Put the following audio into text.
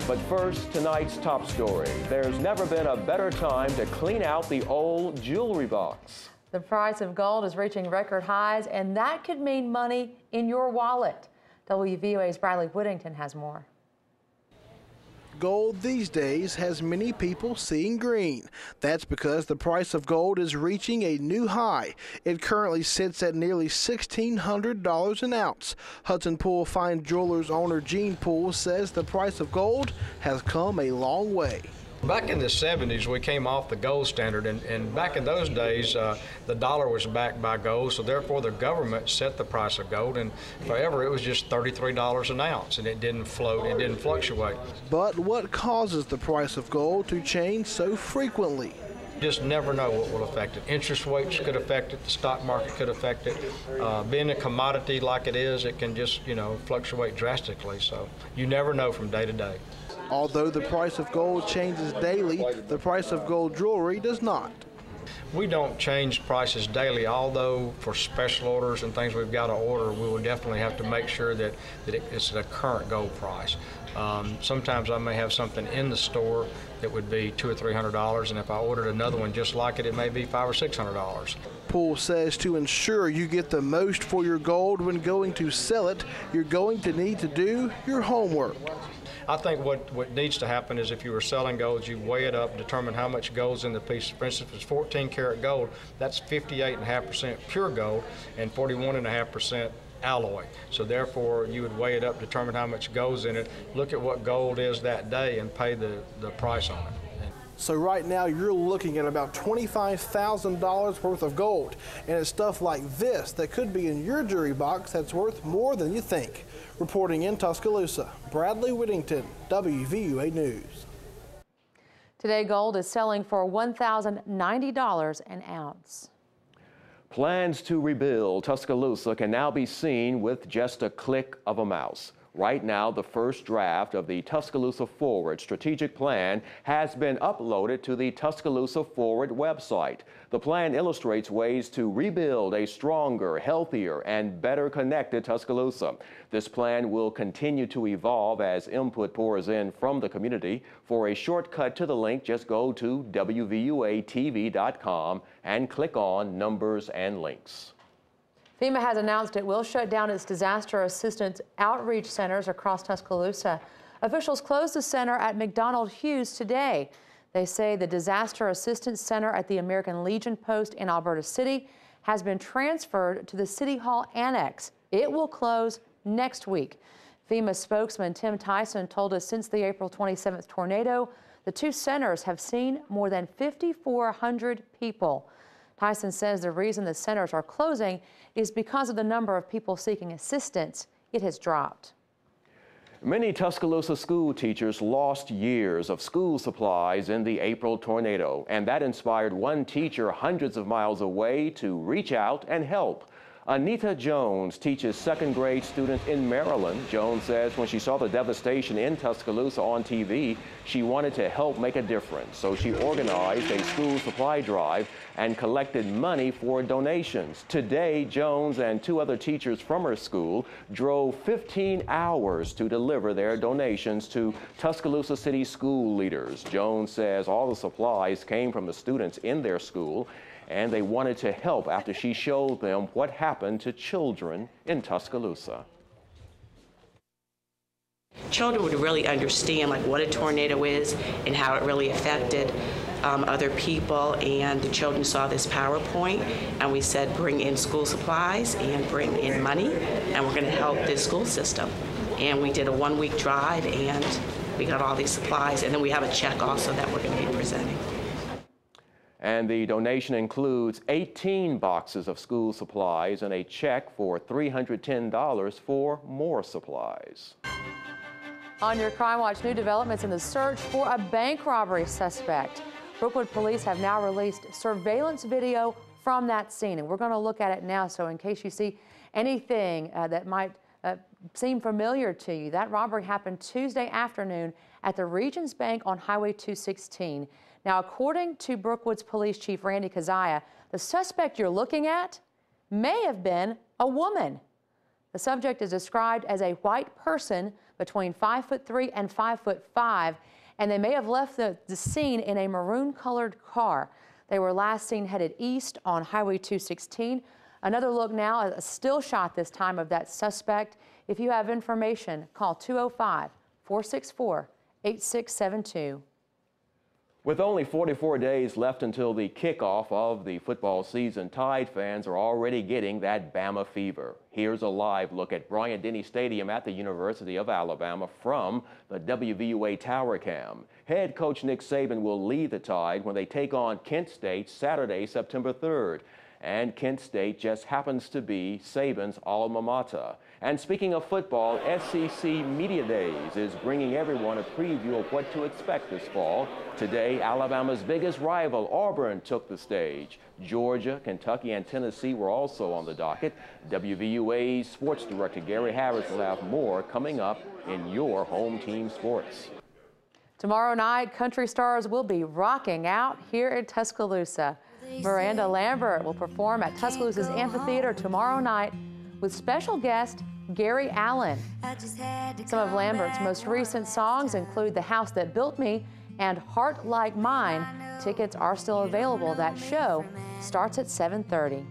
But first, tonight's top story. There's never been a better time to clean out the old jewelry box. The price of gold is reaching record highs, and that could mean money in your wallet. WVUA's Bradley Whittington has more. Gold these days has many people seeing green. That's because the price of gold is reaching a new high. It currently sits at nearly $1,600 an ounce. Hudson Pool Fine Jewelers owner Gene Poole says the price of gold has come a long way. Back in the 70s, we came off the gold standard, and back in those days, the dollar was backed by gold, so therefore the government set the price of gold, and forever it was just $33 an ounce, and it didn't float, it didn't fluctuate. But what causes the price of gold to change so frequently? Just never know what will affect it. Interest rates could affect it, the stock market could affect it. Being a commodity like it is, it can just, fluctuate drastically, so you never know from day to day. Although the price of gold changes daily, the price of gold jewelry does not. We don't change prices daily, although for special orders and things we've got to order, we will definitely have to make sure that it's the current gold price. Sometimes I may have something in the store that would be $200 or $300, and if I ordered another one just like it, it may be $500 or $600. Poole says to ensure you get the most for your gold when going to sell it, you're going to need to do your homework. I think what needs to happen is if you were selling gold, you weigh it up, determine how much gold's in the piece. For instance, if it's 14 karat gold, that's 58.5% pure gold and 41.5% alloy. So therefore, you would weigh it up, determine how much gold's in it, look at what gold is that day, and pay the price on it. So right now you're looking at about $25,000 worth of gold, and it's stuff like this that could be in your jewelry box that's worth more than you think. Reporting in Tuscaloosa, Bradley Whittington, WVUA News. Today, gold is selling for $1,090 an ounce. Plans to rebuild Tuscaloosa can now be seen with just a click of a mouse. Right now, the first draft of the Tuscaloosa Forward strategic plan has been uploaded to the Tuscaloosa Forward website. The plan illustrates ways to rebuild a stronger, healthier, and better connected Tuscaloosa. This plan will continue to evolve as input pours in from the community. For a shortcut to the link, just go to WVUATV.com and click on Numbers and Links. FEMA has announced it will shut down its disaster assistance outreach centers across Tuscaloosa. Officials closed the center at McDonald Hughes today. They say the disaster assistance center at the American Legion post in Alberta City has been transferred to the City Hall Annex. It will close next week. FEMA spokesman Tim Tyson told us since the April 27th tornado, the two centers have seen more than 5,400 people. Tyson says the reason the centers are closing is because of the number of people seeking assistance. It has dropped. Many Tuscaloosa school teachers lost years of school supplies in the April tornado, and that inspired one teacher hundreds of miles away to reach out and help. Anita Jones teaches second grade students in Maryland. Jones says when she saw the devastation in Tuscaloosa on TV, she wanted to help make a difference. So she organized a school supply drive and collected money for donations. Today, Jones and two other teachers from her school drove 15 hours to deliver their donations to Tuscaloosa City school leaders. Jones says all the supplies came from the students in their school, and they wanted to help after she showed them what happened to children in Tuscaloosa. Children would really understand what a tornado is and how it really affected other people, and the children saw this PowerPoint, and we said bring in school supplies and bring in money, and we're going to help this school system. And we did a one-week drive, and we got all these supplies, and then we have a check also that we're going to be presenting. And the donation includes 18 boxes of school supplies and a check for $310 for more supplies. On your Crime Watch, new developments in the search for a bank robbery suspect. Brookwood police have now released surveillance video from that scene, and we're going to look at it now. So in case you see anything that might seem familiar to you, that robbery happened Tuesday afternoon at the Regions Bank on Highway 216. Now, according to Brookwood's Police Chief Randy Kazaya, the suspect you're looking at may have been a woman. The subject is described as a white person between 5'3" and 5'5", and they may have left the scene in a maroon-colored car. They were last seen headed east on Highway 216. Another look now at a still shot this time of that suspect. If you have information, call 205-464-8672. With only 44 days left until the kickoff of the football season, Tide fans are already getting that Bama fever. Here's a live look at Bryant-Denny Stadium at the University of Alabama from the WVUA Tower Cam. Head coach Nick Saban will lead the Tide when they take on Kent State Saturday, September 3rd. And Kent State just happens to be Saban's alma mater. And speaking of football, SEC Media Days is bringing everyone a preview of what to expect this fall. Today, Alabama's biggest rival, Auburn, took the stage. Georgia, Kentucky, and Tennessee were also on the docket. WVUA's sports director Gary Harris will have more coming up in your home team sports. Tomorrow night, country stars will be rocking out here in Tuscaloosa. Miranda Lambert will perform at Tuscaloosa's amphitheater tomorrow night with special guest Gary Allen. Some of Lambert's most recent songs include The House That Built Me and Heart Like Mine. Tickets are still available. That show starts at 7:30.